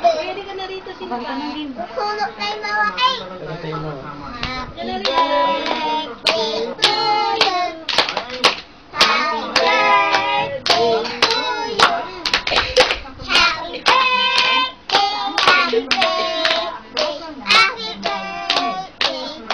Pwede ka na rito sila. Susunod na yung mga ay. Happy birthday to you. Happy birthday to you. Happy birthday, happy birthday, happy birthday to you.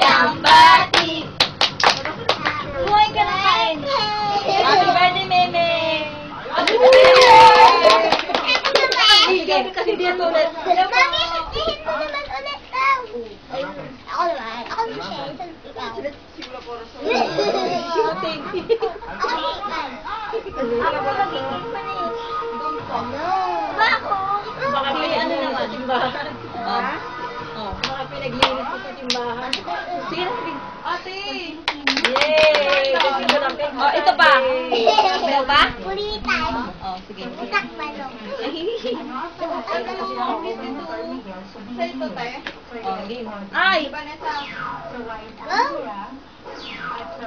Yambati. Buhay ka na kain. Happy birthday, Meme. Happy birthday. Kasi di tulad. Mami, sabihin mo naman ulit daw. Ako naman. Ako naman siya. Ikaw. Thank you. Ako naman. Ako naman. Ano? Ba ako? Baka ano naman, simbahan. Baka pinaglinis ko sa simbahan. Sige na, sige. Ate! Yay! Kasi ko lang. Ito pa. Ito pa? Kulitan. Sige. Isak manok. Sa ito tayo? Ay!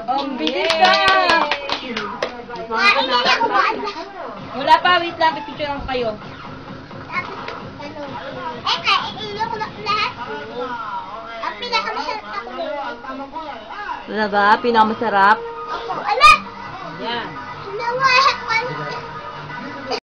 Ang bilis ka! Ay, hindi ako maadla. Wala pa, wait lang. Pipicture lang kayo. Tapos, ano? Eh, kaiiyo ko na lahat. Ang pinakamasarap ako din. Talaga? Pinakamasarap? Opo, ala! Yan. Nawahat man.